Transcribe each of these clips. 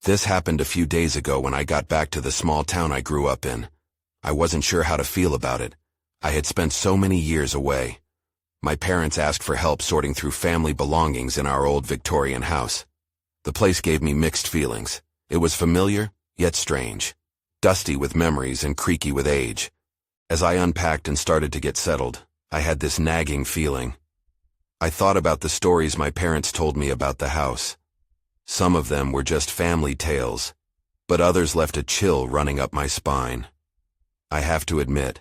This happened a few days ago when I got back to the small town I grew up in. I wasn't sure how to feel about it. I had spent so many years away. My parents asked for help sorting through family belongings in our old Victorian house. The place gave me mixed feelings. It was familiar, yet strange. Dusty with memories and creaky with age. As I unpacked and started to get settled, I had this nagging feeling. I thought about the stories my parents told me about the house. Some of them were just family tales, but others left a chill running up my spine. I have to admit,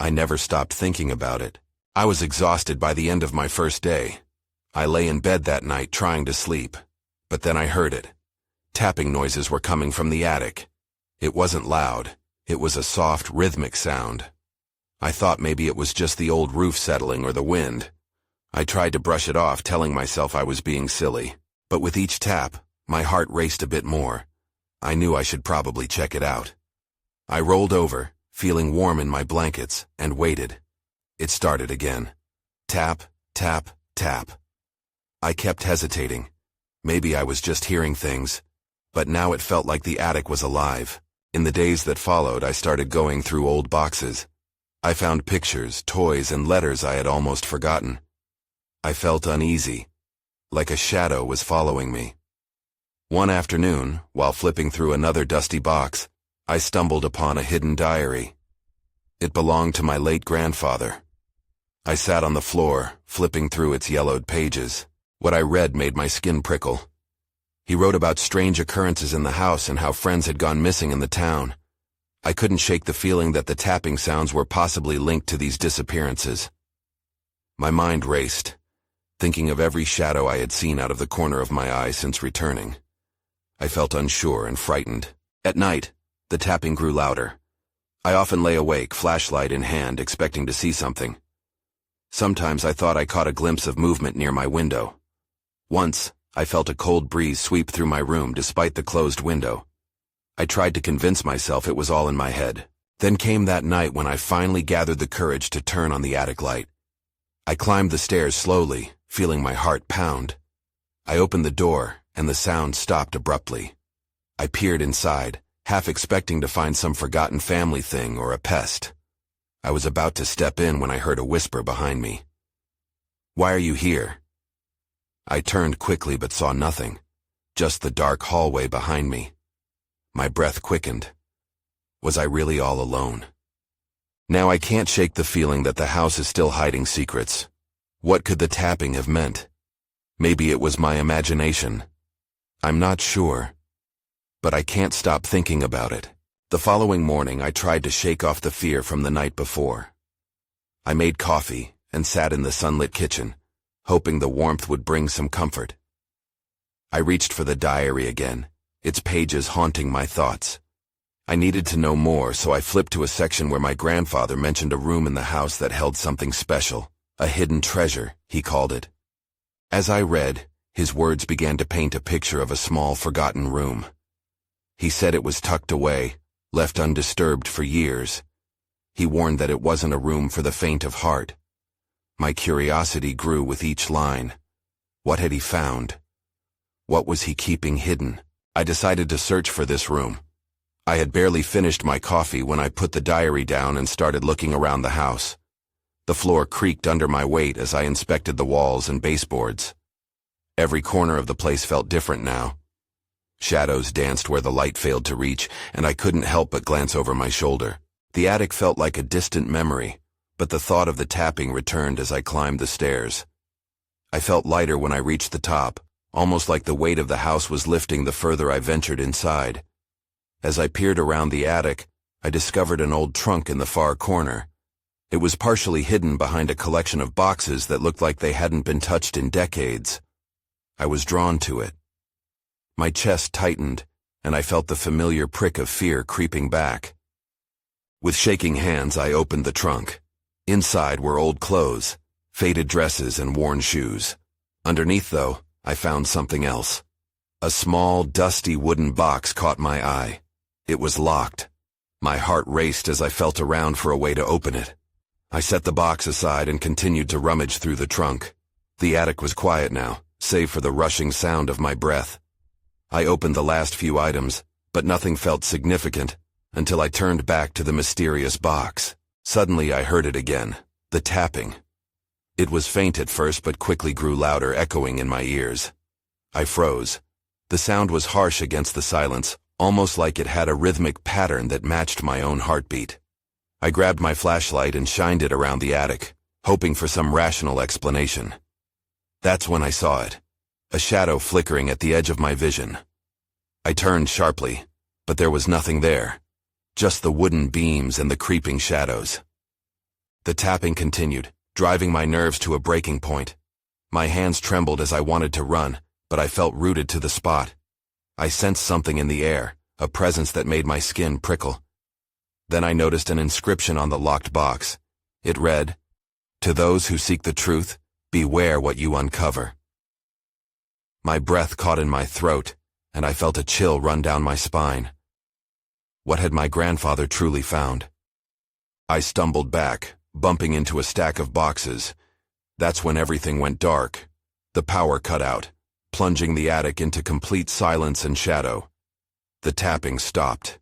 I never stopped thinking about it. I was exhausted by the end of my first day. I lay in bed that night trying to sleep, but then I heard it. Tapping noises were coming from the attic. It wasn't loud. It was a soft, rhythmic sound. I thought maybe it was just the old roof settling or the wind. I tried to brush it off, telling myself I was being silly. But with each tap, my heart raced a bit more. I knew I should probably check it out. I rolled over, feeling warm in my blankets, and waited. It started again. Tap, tap, tap. I kept hesitating. Maybe I was just hearing things. But now it felt like the attic was alive. In the days that followed, I started going through old boxes. I found pictures, toys, and letters I had almost forgotten. I felt uneasy, like a shadow was following me. One afternoon, while flipping through another dusty box, I stumbled upon a hidden diary. It belonged to my late grandfather. I sat on the floor, flipping through its yellowed pages. What I read made my skin prickle. He wrote about strange occurrences in the house and how friends had gone missing in the town. I couldn't shake the feeling that the tapping sounds were possibly linked to these disappearances. My mind raced, thinking of every shadow I had seen out of the corner of my eye since returning. I felt unsure and frightened. At night, the tapping grew louder. I often lay awake, flashlight in hand, expecting to see something. Sometimes I thought I caught a glimpse of movement near my window. Once, I felt a cold breeze sweep through my room despite the closed window. I tried to convince myself it was all in my head. Then came that night when I finally gathered the courage to turn on the attic light. I climbed the stairs slowly, feeling my heart pound. I opened the door, and the sound stopped abruptly. I peered inside, half expecting to find some forgotten family thing or a pest. I was about to step in when I heard a whisper behind me. "Why are you here?" I turned quickly but saw nothing, just the dark hallway behind me. My breath quickened. Was I really all alone? Now I can't shake the feeling that the house is still hiding secrets. What could the tapping have meant? Maybe it was my imagination. I'm not sure. But I can't stop thinking about it. The following morning, I tried to shake off the fear from the night before. I made coffee and sat in the sunlit kitchen, hoping the warmth would bring some comfort. I reached for the diary again, its pages haunting my thoughts. I needed to know more, so I flipped to a section where my grandfather mentioned a room in the house that held something special, a hidden treasure, he called it. As I read, his words began to paint a picture of a small, forgotten room. He said it was tucked away, left undisturbed for years. He warned that it wasn't a room for the faint of heart. My curiosity grew with each line. What had he found? What was he keeping hidden? I decided to search for this room. I had barely finished my coffee when I put the diary down and started looking around the house. The floor creaked under my weight as I inspected the walls and baseboards. Every corner of the place felt different now. Shadows danced where the light failed to reach, and I couldn't help but glance over my shoulder. The attic felt like a distant memory, but the thought of the tapping returned as I climbed the stairs. I felt lighter when I reached the top, almost like the weight of the house was lifting the further I ventured inside. As I peered around the attic, I discovered an old trunk in the far corner. It was partially hidden behind a collection of boxes that looked like they hadn't been touched in decades. I was drawn to it. My chest tightened, and I felt the familiar prick of fear creeping back. With shaking hands, I opened the trunk. Inside were old clothes, faded dresses, and worn shoes. Underneath, though, I found something else. A small, dusty wooden box caught my eye. It was locked. My heart raced as I felt around for a way to open it. I set the box aside and continued to rummage through the trunk. The attic was quiet now, save for the rushing sound of my breath. I opened the last few items, but nothing felt significant until I turned back to the mysterious box. Suddenly I heard it again, the tapping. It was faint at first but quickly grew louder, echoing in my ears. I froze. The sound was harsh against the silence, almost like it had a rhythmic pattern that matched my own heartbeat. I grabbed my flashlight and shined it around the attic, hoping for some rational explanation. That's when I saw it, a shadow flickering at the edge of my vision. I turned sharply, but there was nothing there, just the wooden beams and the creeping shadows. The tapping continued, driving my nerves to a breaking point. My hands trembled as I wanted to run, but I felt rooted to the spot. I sensed something in the air, a presence that made my skin prickle. Then I noticed an inscription on the locked box. It read, "To those who seek the truth, beware what you uncover." My breath caught in my throat, and I felt a chill run down my spine. What had my grandfather truly found? I stumbled back, bumping into a stack of boxes. That's when everything went dark. The power cut out, plunging the attic into complete silence and shadow. The tapping stopped.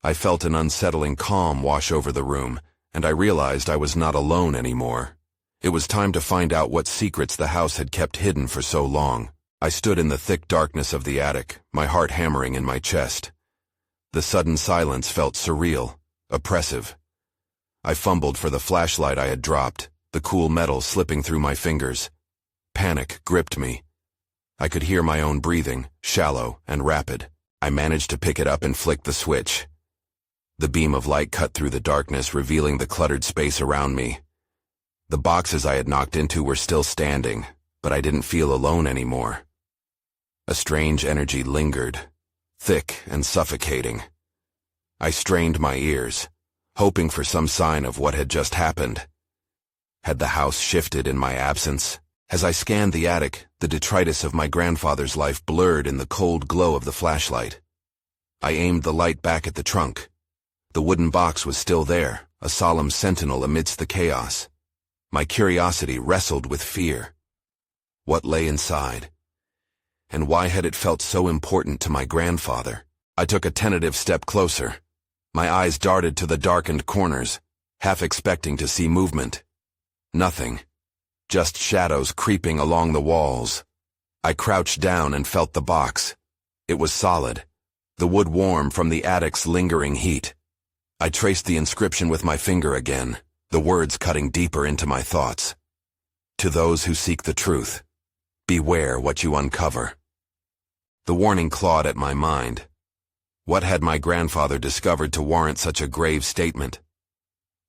I felt an unsettling calm wash over the room, and I realized I was not alone anymore. It was time to find out what secrets the house had kept hidden for so long. I stood in the thick darkness of the attic, my heart hammering in my chest. The sudden silence felt surreal, oppressive. I fumbled for the flashlight I had dropped, the cool metal slipping through my fingers. Panic gripped me. I could hear my own breathing, shallow and rapid. I managed to pick it up and flick the switch. The beam of light cut through the darkness, revealing the cluttered space around me. The boxes I had knocked into were still standing, but I didn't feel alone anymore. A strange energy lingered, thick and suffocating. I strained my ears, hoping for some sign of what had just happened. Had the house shifted in my absence? As I scanned the attic, the detritus of my grandfather's life blurred in the cold glow of the flashlight. I aimed the light back at the trunk. The wooden box was still there, a solemn sentinel amidst the chaos. My curiosity wrestled with fear. What lay inside? And why had it felt so important to my grandfather? I took a tentative step closer. My eyes darted to the darkened corners, half expecting to see movement. Nothing. Just shadows creeping along the walls. I crouched down and felt the box. It was solid, the wood warm from the attic's lingering heat. I traced the inscription with my finger again, the words cutting deeper into my thoughts. To those who seek the truth, beware what you uncover. The warning clawed at my mind. What had my grandfather discovered to warrant such a grave statement?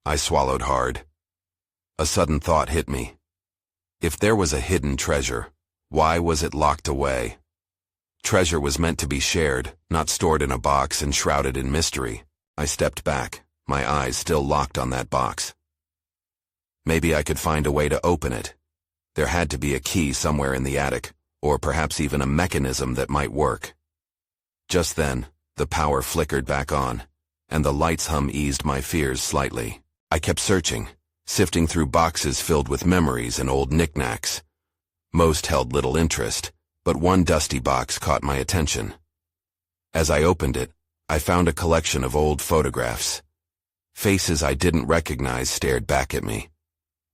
I swallowed hard. A sudden thought hit me. If there was a hidden treasure, why was it locked away? Treasure was meant to be shared, not stored in a box and shrouded in mystery. I stepped back, my eyes still locked on that box. Maybe I could find a way to open it. There had to be a key somewhere in the attic, or perhaps even a mechanism that might work. Just then, the power flickered back on, and the light's hum eased my fears slightly. I kept searching, sifting through boxes filled with memories and old knickknacks. Most held little interest, but one dusty box caught my attention. As I opened it, I found a collection of old photographs. Faces I didn't recognize stared back at me.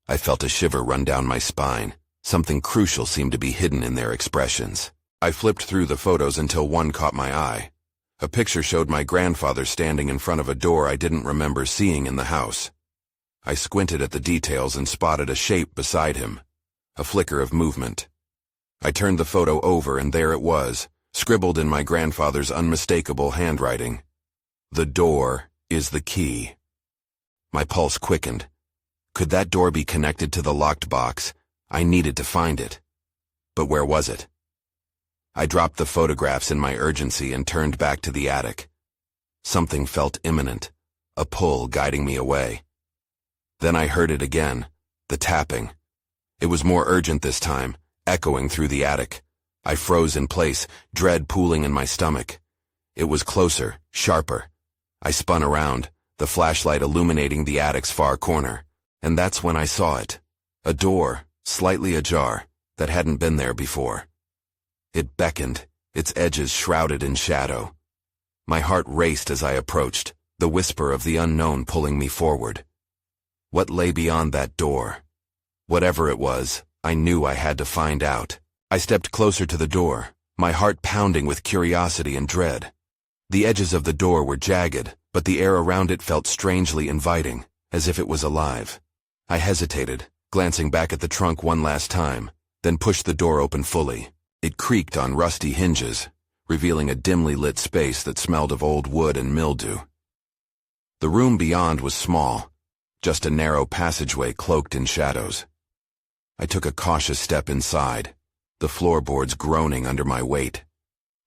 I felt a shiver run down my spine. Something crucial seemed to be hidden in their expressions. I flipped through the photos until one caught my eye. A picture showed my grandfather standing in front of a door I didn't remember seeing in the house. I squinted at the details and spotted a shape beside him, a flicker of movement. I turned the photo over and there it was, scribbled in my grandfather's unmistakable handwriting. The door is the key. My pulse quickened. Could that door be connected to the locked box? I needed to find it. But where was it? I dropped the photographs in my urgency and turned back to the attic. Something felt imminent, a pull guiding me away. Then I heard it again, the tapping. It was more urgent this time, echoing through the attic. I froze in place, dread pooling in my stomach. It was closer, sharper. I spun around, the flashlight illuminating the attic's far corner. And that's when I saw it. A door, slightly ajar, that hadn't been there before. It beckoned, its edges shrouded in shadow. My heart raced as I approached, the whisper of the unknown pulling me forward. What lay beyond that door? Whatever it was, I knew I had to find out. I stepped closer to the door, my heart pounding with curiosity and dread. The edges of the door were jagged, but the air around it felt strangely inviting, as if it was alive. I hesitated, glancing back at the trunk one last time, then pushed the door open fully. It creaked on rusty hinges, revealing a dimly lit space that smelled of old wood and mildew. The room beyond was small, just a narrow passageway cloaked in shadows. I took a cautious step inside, the floorboards groaning under my weight.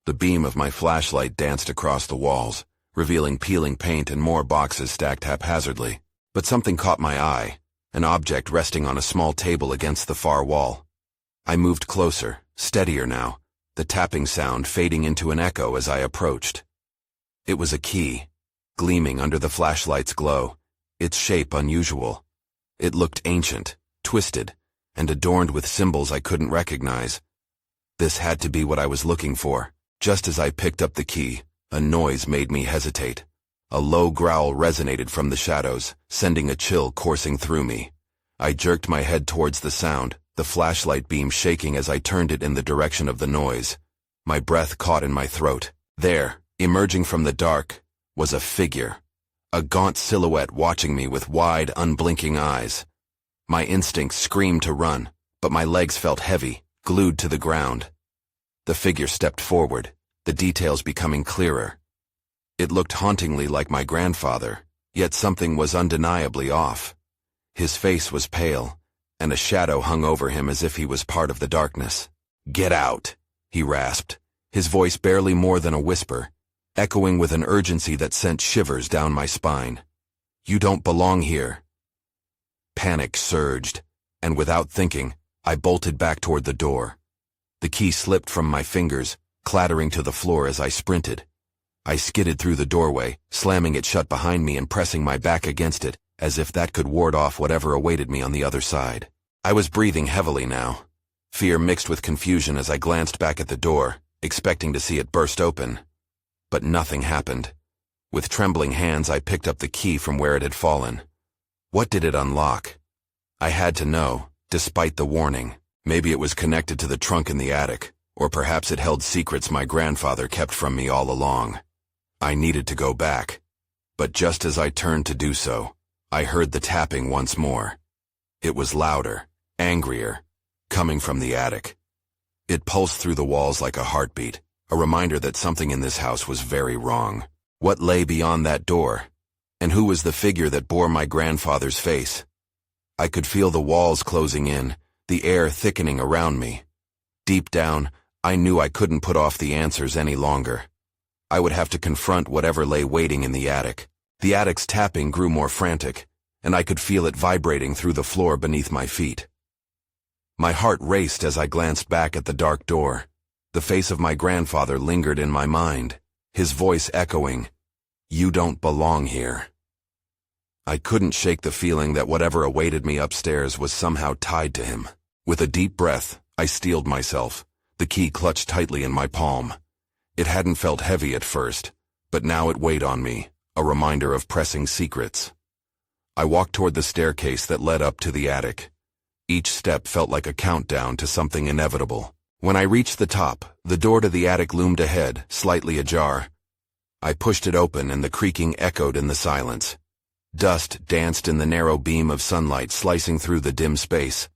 The beam of my flashlight danced across the walls, revealing peeling paint and more boxes stacked haphazardly. But something caught my eye, an object resting on a small table against the far wall. I moved closer, steadier now, the tapping sound fading into an echo as I approached. It was a key, gleaming under the flashlight's glow, its shape unusual. It looked ancient, twisted, and adorned with symbols I couldn't recognize. This had to be what I was looking for. Just as I picked up the key, a noise made me hesitate. A low growl resonated from the shadows, sending a chill coursing through me. I jerked my head towards the sound, the flashlight beam shaking as I turned it in the direction of the noise. My breath caught in my throat. There, emerging from the dark, was a figure. A gaunt silhouette watching me with wide, unblinking eyes. My instincts screamed to run, but my legs felt heavy, glued to the ground. The figure stepped forward, the details becoming clearer. It looked hauntingly like my grandfather, yet something was undeniably off. His face was pale, and a shadow hung over him as if he was part of the darkness. "Get out," he rasped, his voice barely more than a whisper, echoing with an urgency that sent shivers down my spine. "You don't belong here." Panic surged, and without thinking, I bolted back toward the door. The key slipped from my fingers, clattering to the floor as I sprinted. I skidded through the doorway, slamming it shut behind me and pressing my back against it, as if that could ward off whatever awaited me on the other side. I was breathing heavily now, fear mixed with confusion as I glanced back at the door, expecting to see it burst open. But nothing happened. With trembling hands, I picked up the key from where it had fallen. What did it unlock? I had to know, despite the warning. Maybe it was connected to the trunk in the attic, or perhaps it held secrets my grandfather kept from me all along. I needed to go back. But just as I turned to do so, I heard the tapping once more. It was louder, angrier, coming from the attic. It pulsed through the walls like a heartbeat, a reminder that something in this house was very wrong. What lay beyond that door? And who was the figure that bore my grandfather's face? I could feel the walls closing in, the air thickening around me. Deep down, I knew I couldn't put off the answers any longer. I would have to confront whatever lay waiting in the attic. The attic's tapping grew more frantic, and I could feel it vibrating through the floor beneath my feet. My heart raced as I glanced back at the dark door. The face of my grandfather lingered in my mind, his voice echoing, "You don't belong here." I couldn't shake the feeling that whatever awaited me upstairs was somehow tied to him. With a deep breath, I steeled myself, the key clutched tightly in my palm. It hadn't felt heavy at first, but now it weighed on me, a reminder of pressing secrets. I walked toward the staircase that led up to the attic. Each step felt like a countdown to something inevitable. When I reached the top, the door to the attic loomed ahead, slightly ajar. I pushed it open and the creaking echoed in the silence. Dust danced in the narrow beam of sunlight slicing through the dim space.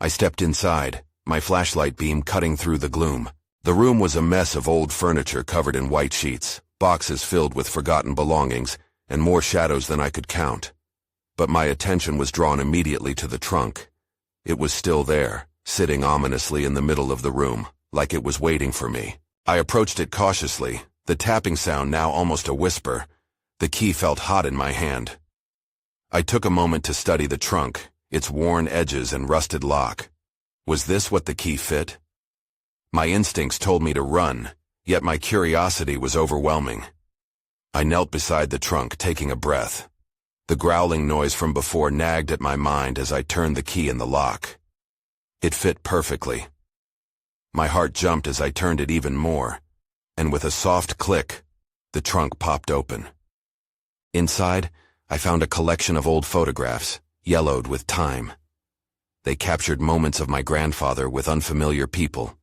I stepped inside, my flashlight beam cutting through the gloom. The room was a mess of old furniture covered in white sheets, boxes filled with forgotten belongings, and more shadows than I could count. But my attention was drawn immediately to the trunk. It was still there, sitting ominously in the middle of the room, like it was waiting for me. I approached it cautiously, the tapping sound now almost a whisper. The key felt hot in my hand. I took a moment to study the trunk, its worn edges and rusted lock. Was this what the key fit? My instincts told me to run, yet my curiosity was overwhelming. I knelt beside the trunk, taking a breath. The growling noise from before nagged at my mind as I turned the key in the lock. It fit perfectly. My heart jumped as I turned it even more, and with a soft click, the trunk popped open. Inside, I found a collection of old photographs, yellowed with time. They captured moments of my grandfather with unfamiliar people.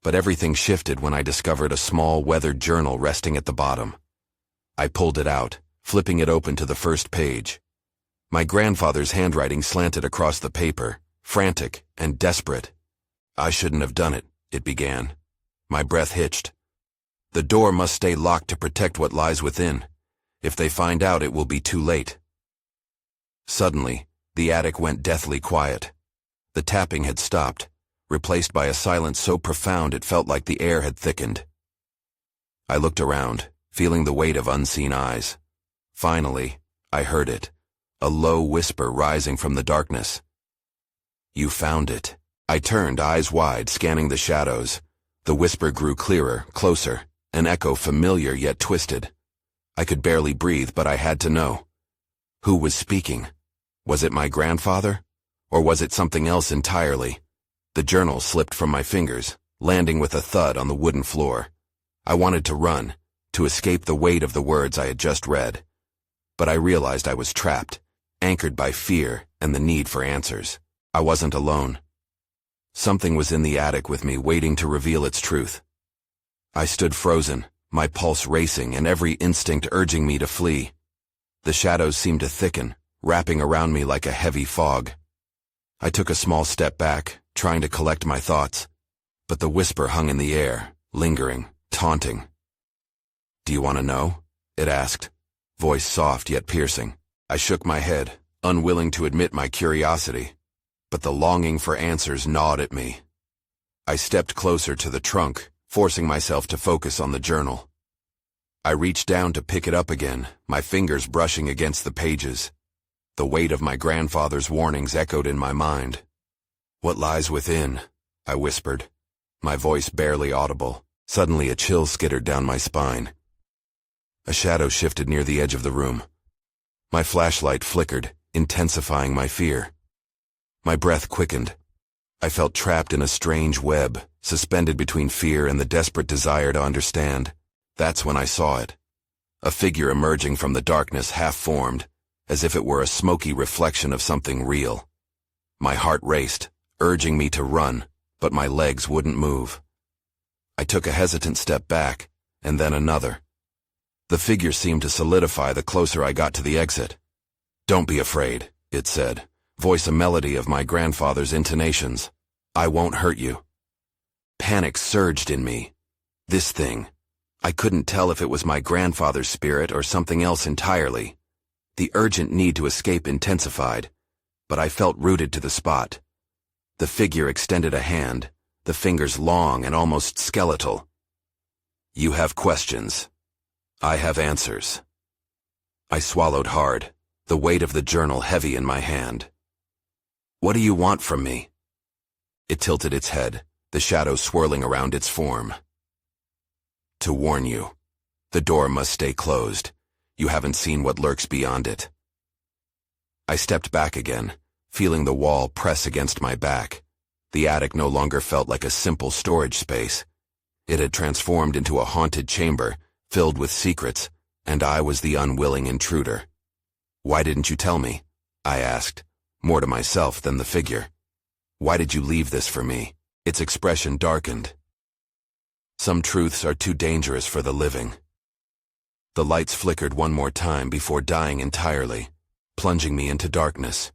But everything shifted when I discovered a small weathered journal resting at the bottom. I pulled it out, flipping it open to the first page. My grandfather's handwriting slanted across the paper, frantic and desperate. "I shouldn't have done it," it began. My breath hitched. "The door must stay locked to protect what lies within. If they find out, it will be too late." Suddenly, the attic went deathly quiet. The tapping had stopped, replaced by a silence so profound it felt like the air had thickened. I looked around, feeling the weight of unseen eyes. Finally, I heard it, a low whisper rising from the darkness. "You found it." I turned, eyes wide, scanning the shadows. The whisper grew clearer, closer, an echo familiar yet twisted. I could barely breathe, but I had to know. Who was speaking? Was it my grandfather? Or was it something else entirely? The journal slipped from my fingers, landing with a thud on the wooden floor. I wanted to run, to escape the weight of the words I had just read. But I realized I was trapped, anchored by fear and the need for answers. I wasn't alone. Something was in the attic with me, waiting to reveal its truth. I stood frozen, my pulse racing and every instinct urging me to flee. The shadows seemed to thicken, wrapping around me like a heavy fog. I took a small step back, trying to collect my thoughts, but the whisper hung in the air, lingering, taunting. "Do you want to know?" it asked, voice soft yet piercing. I shook my head, unwilling to admit my curiosity, but the longing for answers gnawed at me. I stepped closer to the trunk, forcing myself to focus on the journal. I reached down to pick it up again, my fingers brushing against the pages. The weight of my grandfather's warnings echoed in my mind. "What lies within?" I whispered, my voice barely audible. Suddenly a chill skittered down my spine. A shadow shifted near the edge of the room. My flashlight flickered, intensifying my fear. My breath quickened. I felt trapped in a strange web, suspended between fear and the desperate desire to understand. That's when I saw it. A figure emerging from the darkness, half-formed, as if it were a smoky reflection of something real. My heart raced, urging me to run, but my legs wouldn't move. I took a hesitant step back, and then another. The figure seemed to solidify the closer I got to the exit. "Don't be afraid," it said, voice a melody of my grandfather's intonations. "I won't hurt you." Panic surged in me. This thing. I couldn't tell if it was my grandfather's spirit or something else entirely. The urgent need to escape intensified, but I felt rooted to the spot. The figure extended a hand, the fingers long and almost skeletal. "You have questions. I have answers." I swallowed hard, the weight of the journal heavy in my hand. "What do you want from me?" It tilted its head, the shadow swirling around its form. "To warn you. The door must stay closed. You haven't seen what lurks beyond it." I stepped back again, feeling the wall press against my back. The attic no longer felt like a simple storage space. It had transformed into a haunted chamber, filled with secrets, and I was the unwilling intruder. "Why didn't you tell me?" I asked, more to myself than the figure. "Why did you leave this for me?" Its expression darkened. "Some truths are too dangerous for the living." The lights flickered one more time before dying entirely, plunging me into darkness.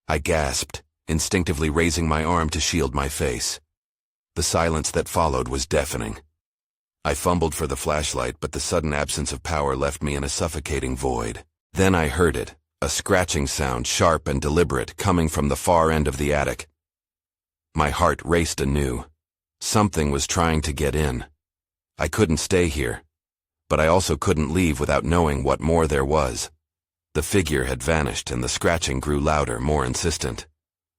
I gasped, instinctively raising my arm to shield my face. The silence that followed was deafening. I fumbled for the flashlight, but the sudden absence of power left me in a suffocating void. Then I heard it, a scratching sound, sharp and deliberate, coming from the far end of the attic. My heart raced anew. Something was trying to get in. I couldn't stay here, but I also couldn't leave without knowing what more there was. The figure had vanished, and the scratching grew louder, more insistent.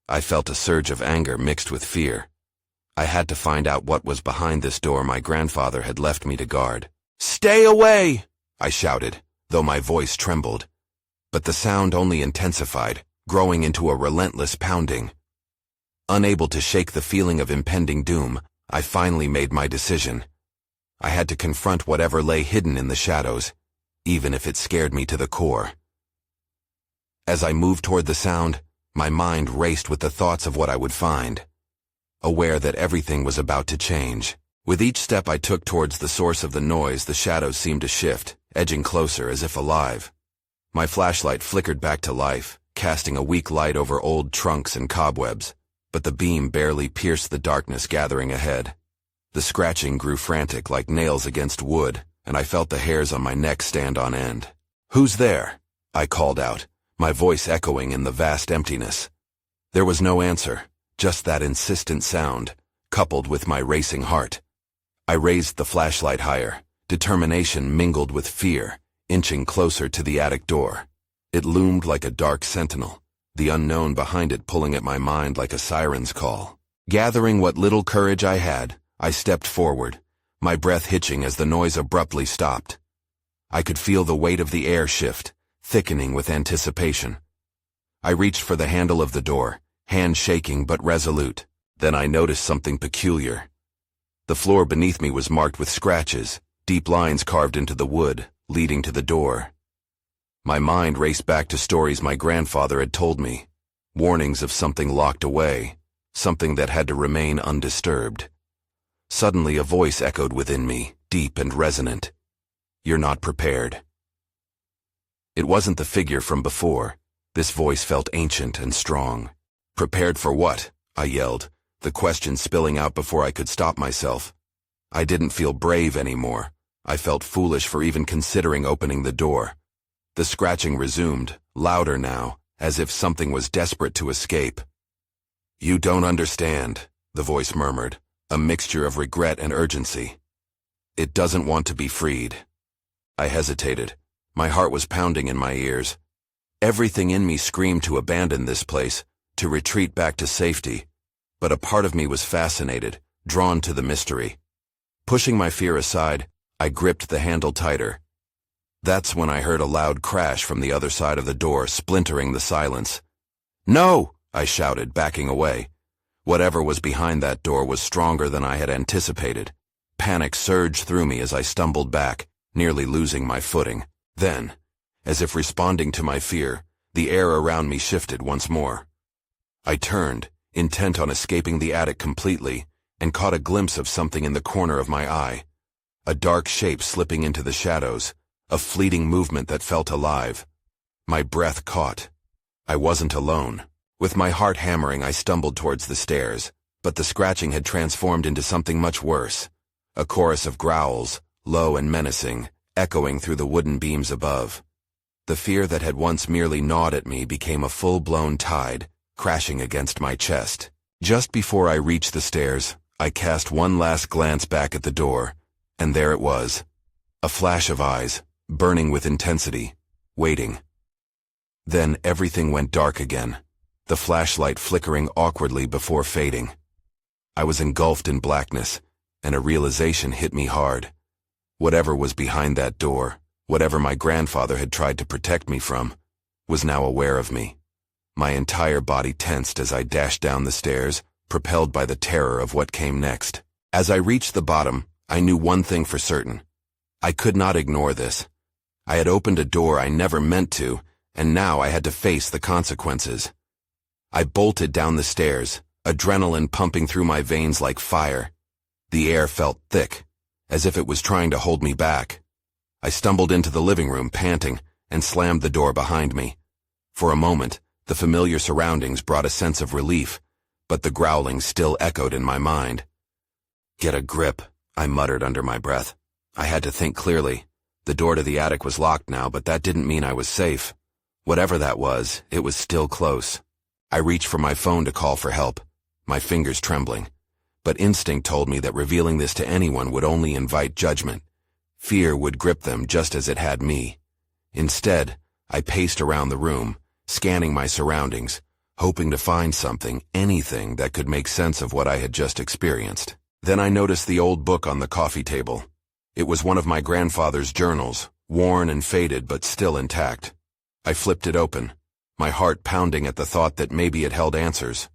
I felt a surge of anger mixed with fear. I had to find out what was behind this door my grandfather had left me to guard. "Stay away!" I shouted, though my voice trembled. But the sound only intensified, growing into a relentless pounding. Unable to shake the feeling of impending doom, I finally made my decision. I had to confront whatever lay hidden in the shadows, even if it scared me to the core. As I moved toward the sound, my mind raced with the thoughts of what I would find, aware that everything was about to change. With each step I took towards the source of the noise, the shadows seemed to shift, edging closer as if alive. My flashlight flickered back to life, casting a weak light over old trunks and cobwebs, but the beam barely pierced the darkness gathering ahead. The scratching grew frantic like nails against wood, and I felt the hairs on my neck stand on end. "Who's there?" I called out, my voice echoing in the vast emptiness. There was no answer, just that insistent sound, coupled with my racing heart. I raised the flashlight higher, determination mingled with fear, inching closer to the attic door. It loomed like a dark sentinel, the unknown behind it pulling at my mind like a siren's call. Gathering what little courage I had, I stepped forward, my breath hitching as the noise abruptly stopped. I could feel the weight of the air shift, thickening with anticipation. I reached for the handle of the door, hand shaking but resolute. Then I noticed something peculiar. The floor beneath me was marked with scratches, deep lines carved into the wood, leading to the door. My mind raced back to stories my grandfather had told me, warnings of something locked away, something that had to remain undisturbed. Suddenly a voice echoed within me, deep and resonant. "You're not prepared." It wasn't the figure from before. This voice felt ancient and strong. "Prepared for what?" I yelled, the question spilling out before I could stop myself. I didn't feel brave anymore. I felt foolish for even considering opening the door. The scratching resumed, louder now, as if something was desperate to escape. "You don't understand," the voice murmured, a mixture of regret and urgency. "It doesn't want to be freed." I hesitated. My heart was pounding in my ears. Everything in me screamed to abandon this place, to retreat back to safety. But a part of me was fascinated, drawn to the mystery. Pushing my fear aside, I gripped the handle tighter. That's when I heard a loud crash from the other side of the door, splintering the silence. "No!" I shouted, backing away. Whatever was behind that door was stronger than I had anticipated. Panic surged through me as I stumbled back, nearly losing my footing. Then, as if responding to my fear, the air around me shifted once more. I turned, intent on escaping the attic completely, and caught a glimpse of something in the corner of my eye. A dark shape slipping into the shadows, a fleeting movement that felt alive. My breath caught. I wasn't alone. With my heart hammering, I stumbled towards the stairs, but the scratching had transformed into something much worse. A chorus of growls, low and menacing, echoing through the wooden beams above. The fear that had once merely gnawed at me became a full-blown tide, crashing against my chest. Just before I reached the stairs, I cast one last glance back at the door, and there it was. A flash of eyes, burning with intensity, waiting. Then everything went dark again, the flashlight flickering awkwardly before fading. I was engulfed in blackness, and a realization hit me hard. Whatever was behind that door, whatever my grandfather had tried to protect me from, was now aware of me. My entire body tensed as I dashed down the stairs, propelled by the terror of what came next. As I reached the bottom, I knew one thing for certain. I could not ignore this. I had opened a door I never meant to, and now I had to face the consequences. I bolted down the stairs, adrenaline pumping through my veins like fire. The air felt thick, as if it was trying to hold me back. I stumbled into the living room, panting, and slammed the door behind me. For a moment, the familiar surroundings brought a sense of relief, but the growling still echoed in my mind. "Get a grip," I muttered under my breath. I had to think clearly. The door to the attic was locked now, but that didn't mean I was safe. Whatever that was, it was still close. I reached for my phone to call for help, my fingers trembling. But instinct told me that revealing this to anyone would only invite judgment. Fear would grip them just as it had me. Instead, I paced around the room, scanning my surroundings, hoping to find something, anything that could make sense of what I had just experienced. Then I noticed the old book on the coffee table. It was one of my grandfather's journals, worn and faded but still intact. I flipped it open, my heart pounding at the thought that maybe it held answers.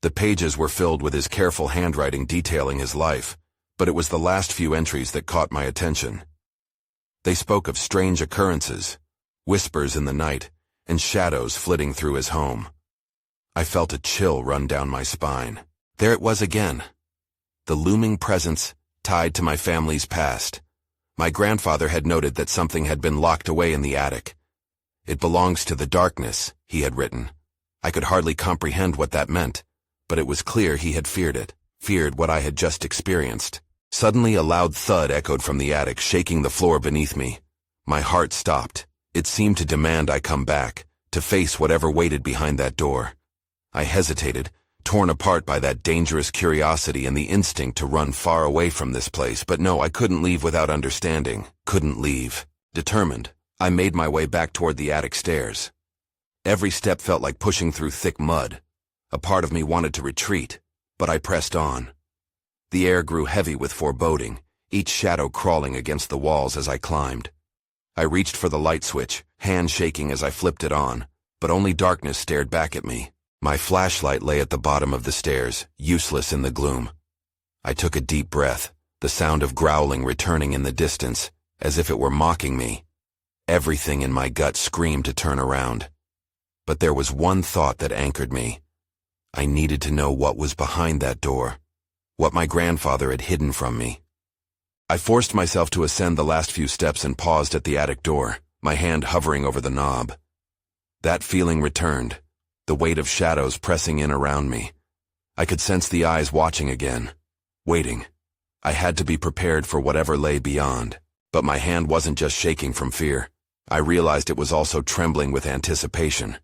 The pages were filled with his careful handwriting detailing his life, but it was the last few entries that caught my attention. They spoke of strange occurrences, whispers in the night, and shadows flitting through his home. I felt a chill run down my spine. There it was again. The looming presence tied to my family's past. My grandfather had noted that something had been locked away in the attic. "It belongs to the darkness," he had written. I could hardly comprehend what that meant, but it was clear he had feared it, feared what I had just experienced. Suddenly a loud thud echoed from the attic, shaking the floor beneath me. My heart stopped. It seemed to demand I come back, to face whatever waited behind that door. I hesitated, torn apart by that dangerous curiosity and the instinct to run far away from this place, but no, I couldn't leave without understanding. Couldn't leave. Determined, I made my way back toward the attic stairs. Every step felt like pushing through thick mud. A part of me wanted to retreat, but I pressed on. The air grew heavy with foreboding, each shadow crawling against the walls as I climbed. I reached for the light switch, hand shaking as I flipped it on, but only darkness stared back at me. My flashlight lay at the bottom of the stairs, useless in the gloom. I took a deep breath, the sound of growling returning in the distance, as if it were mocking me. Everything in my gut screamed to turn around. But there was one thought that anchored me. I needed to know what was behind that door, what my grandfather had hidden from me. I forced myself to ascend the last few steps and paused at the attic door, my hand hovering over the knob. That feeling returned, the weight of shadows pressing in around me. I could sense the eyes watching again, waiting. I had to be prepared for whatever lay beyond, but my hand wasn't just shaking from fear. I realized it was also trembling with anticipation.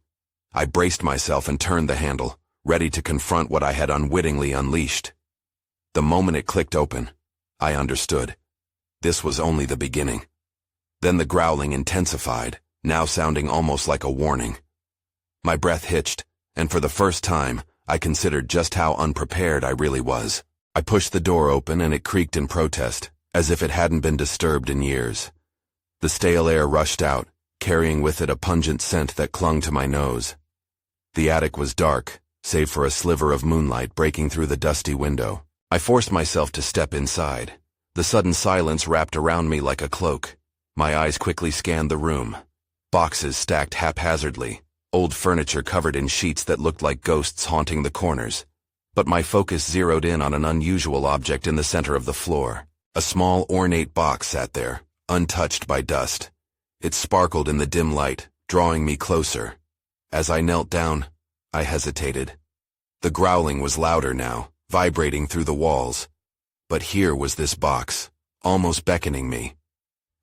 I braced myself and turned the handle, ready to confront what I had unwittingly unleashed. The moment it clicked open, I understood. This was only the beginning. Then the growling intensified, now sounding almost like a warning. My breath hitched, and for the first time, I considered just how unprepared I really was. I pushed the door open and it creaked in protest, as if it hadn't been disturbed in years. The stale air rushed out, carrying with it a pungent scent that clung to my nose. The attic was dark, save for a sliver of moonlight breaking through the dusty window. I forced myself to step inside. The sudden silence wrapped around me like a cloak. My eyes quickly scanned the room. Boxes stacked haphazardly, old furniture covered in sheets that looked like ghosts haunting the corners. But my focus zeroed in on an unusual object in the center of the floor. A small, ornate box sat there, untouched by dust. It sparkled in the dim light, drawing me closer. As I knelt down, I hesitated. The growling was louder now, vibrating through the walls. But here was this box, almost beckoning me.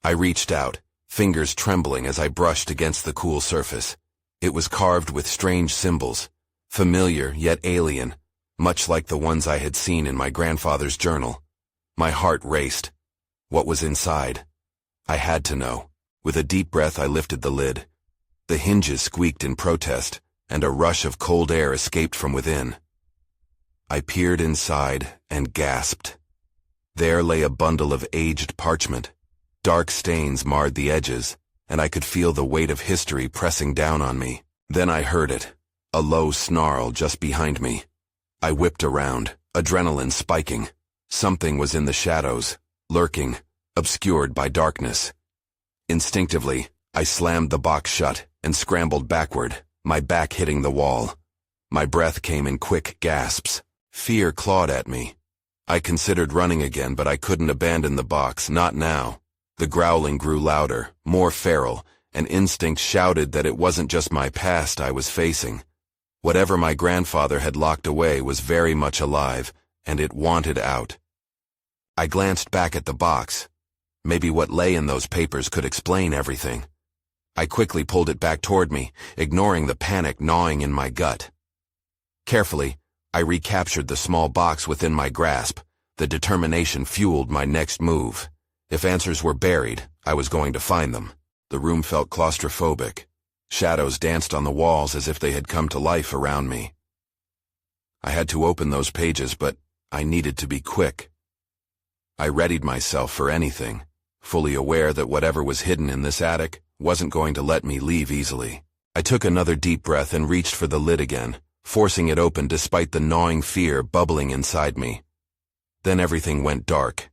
I reached out, fingers trembling as I brushed against the cool surface. It was carved with strange symbols, familiar yet alien, much like the ones I had seen in my grandfather's journal. My heart raced. What was inside? I had to know. With a deep breath, I lifted the lid. The hinges squeaked in protest, and a rush of cold air escaped from within. I peered inside and gasped. There lay a bundle of aged parchment. Dark stains marred the edges, and I could feel the weight of history pressing down on me. Then I heard it, a low snarl just behind me. I whipped around, adrenaline spiking. Something was in the shadows, lurking, obscured by darkness. Instinctively, I slammed the box shut and scrambled backward, my back hitting the wall. My breath came in quick gasps. Fear clawed at me. I considered running again, but I couldn't abandon the box, not now. The growling grew louder, more feral, and instinct shouted that it wasn't just my past I was facing. Whatever my grandfather had locked away was very much alive, and it wanted out. I glanced back at the box. Maybe what lay in those papers could explain everything. I quickly pulled it back toward me, ignoring the panic gnawing in my gut. Carefully, I recaptured the small box within my grasp. The determination fueled my next move. If answers were buried, I was going to find them. The room felt claustrophobic. Shadows danced on the walls as if they had come to life around me. I had to open those pages, but I needed to be quick. I readied myself for anything, fully aware that whatever was hidden in this attic wasn't going to let me leave easily. I took another deep breath and reached for the lid again, forcing it open despite the gnawing fear bubbling inside me. Then everything went dark.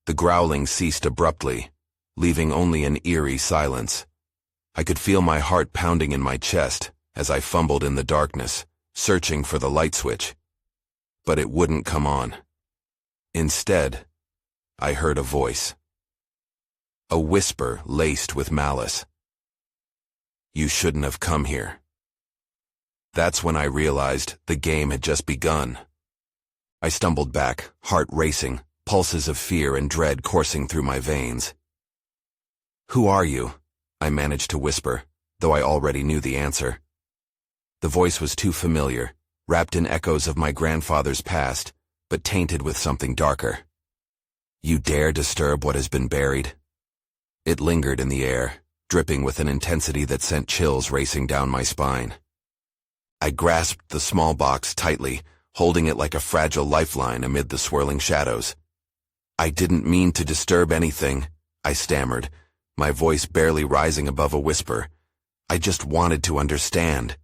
The growling ceased abruptly, leaving only an eerie silence. I could feel my heart pounding in my chest as I fumbled in the darkness, searching for the light switch. But it wouldn't come on. Instead, I heard a voice. A whisper laced with malice. "You shouldn't have come here." That's when I realized the game had just begun. I stumbled back, heart racing, pulses of fear and dread coursing through my veins. "Who are you?" I managed to whisper, though I already knew the answer. The voice was too familiar, wrapped in echoes of my grandfather's past, but tainted with something darker. "You dare disturb what has been buried?" It lingered in the air, dripping with an intensity that sent chills racing down my spine. I grasped the small box tightly, holding it like a fragile lifeline amid the swirling shadows. "I didn't mean to disturb anything," I stammered, my voice barely rising above a whisper. "I just wanted to understand."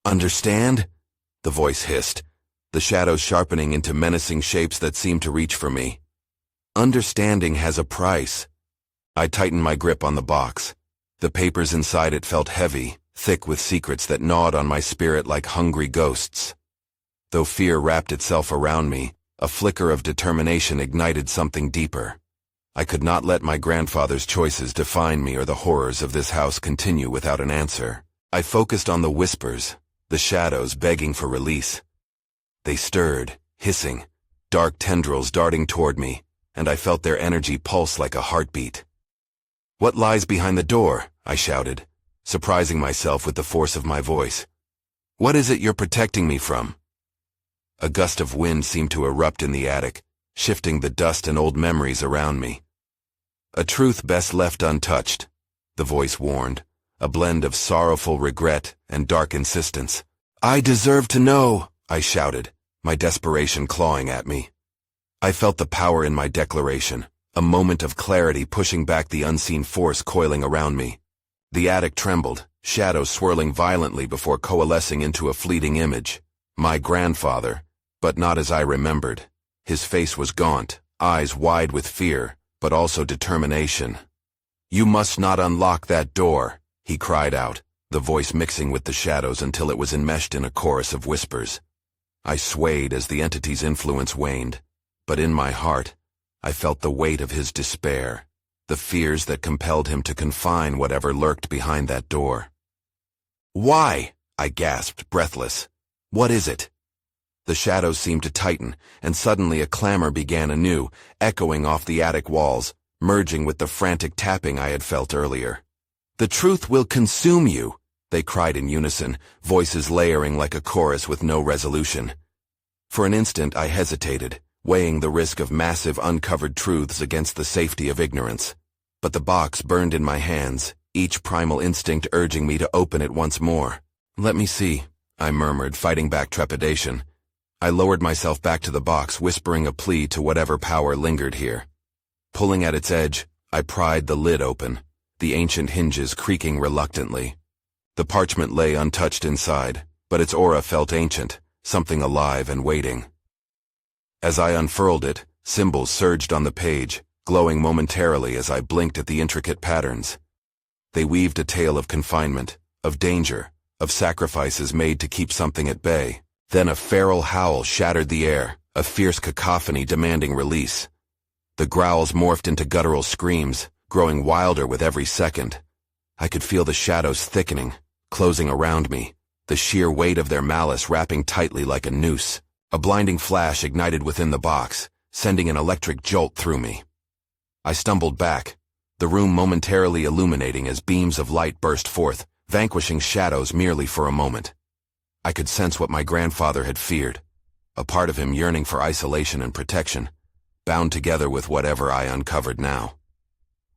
"Understand?" the voice hissed, the shadows sharpening into menacing shapes that seemed to reach for me. "Understanding has a price." I tightened my grip on the box. The papers inside it felt heavy, thick with secrets that gnawed on my spirit like hungry ghosts. Though fear wrapped itself around me, a flicker of determination ignited something deeper. I could not let my grandfather's choices define me or the horrors of this house continue without an answer. I focused on the whispers, the shadows begging for release. They stirred, hissing, dark tendrils darting toward me, and I felt their energy pulse like a heartbeat. "What lies behind the door?" I shouted, surprising myself with the force of my voice. "What is it you're protecting me from?" A gust of wind seemed to erupt in the attic, shifting the dust and old memories around me. "A truth best left untouched," the voice warned, a blend of sorrowful regret and dark insistence. "I deserve to know," I shouted, my desperation clawing at me. I felt the power in my declaration, a moment of clarity pushing back the unseen force coiling around me. The attic trembled, shadows swirling violently before coalescing into a fleeting image. My grandfather, but not as I remembered. His face was gaunt, eyes wide with fear, but also determination. "You must not unlock that door," he cried out, the voice mixing with the shadows until it was enmeshed in a chorus of whispers. I swayed as the entity's influence waned, but in my heart, I felt the weight of his despair, the fears that compelled him to confine whatever lurked behind that door. "Why?" I gasped, breathless. "What is it?" The shadows seemed to tighten, and suddenly a clamor began anew, echoing off the attic walls, merging with the frantic tapping I had felt earlier. "The truth will consume you," they cried in unison, voices layering like a chorus with no resolution. For an instant I hesitated, weighing the risk of massive uncovered truths against the safety of ignorance. But the box burned in my hands, each primal instinct urging me to open it once more. "Let me see," I murmured, fighting back trepidation. I lowered myself back to the box, whispering a plea to whatever power lingered here. Pulling at its edge, I pried the lid open, the ancient hinges creaking reluctantly. The parchment lay untouched inside, but its aura felt ancient, something alive and waiting. As I unfurled it, symbols surged on the page, glowing momentarily as I blinked at the intricate patterns. They weaved a tale of confinement, of danger, of sacrifices made to keep something at bay. Then a feral howl shattered the air, a fierce cacophony demanding release. The growls morphed into guttural screams, growing wilder with every second. I could feel the shadows thickening, closing around me, the sheer weight of their malice wrapping tightly like a noose. A blinding flash ignited within the box, sending an electric jolt through me. I stumbled back, the room momentarily illuminating as beams of light burst forth, vanquishing shadows merely for a moment. I could sense what my grandfather had feared, a part of him yearning for isolation and protection, bound together with whatever I uncovered now.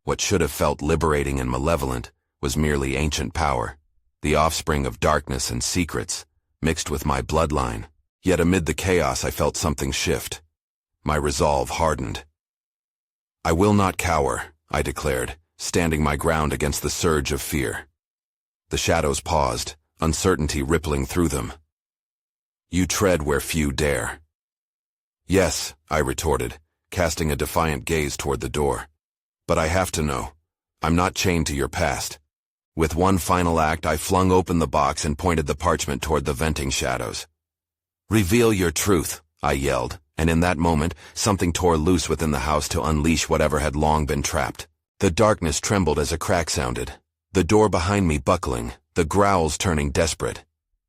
What should have felt liberating and malevolent was merely ancient power, the offspring of darkness and secrets, mixed with my bloodline. Yet amid the chaos I felt something shift. My resolve hardened. "I will not cower," I declared, standing my ground against the surge of fear. The shadows paused, uncertainty rippling through them. You tread where few dare. Yes, I retorted, casting a defiant gaze toward the door. But I have to know. I'm not chained to your past. With one final act, I flung open the box and pointed the parchment toward the venting shadows. Reveal your truth, I yelled, and in that moment, something tore loose within the house to unleash whatever had long been trapped. The darkness trembled as a crack sounded, the door behind me buckling, the growls turning desperate.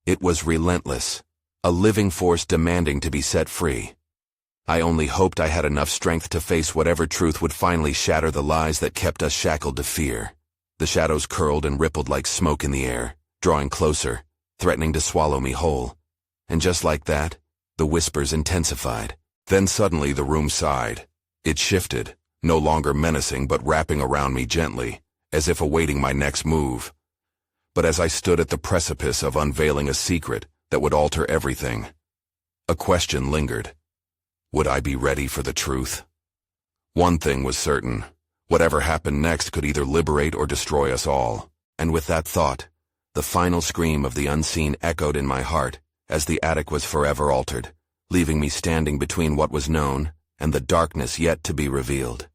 It was relentless, a living force demanding to be set free. I only hoped I had enough strength to face whatever truth would finally shatter the lies that kept us shackled to fear. The shadows curled and rippled like smoke in the air, drawing closer, threatening to swallow me whole. And just like that, the whispers intensified. Then suddenly the room sighed. It shifted, no longer menacing but wrapping around me gently, as if awaiting my next move. But as I stood at the precipice of unveiling a secret that would alter everything, a question lingered. Would I be ready for the truth? One thing was certain. Whatever happened next could either liberate or destroy us all. And with that thought, the final scream of the unseen echoed in my heart as the attic was forever altered, leaving me standing between what was known and the darkness yet to be revealed.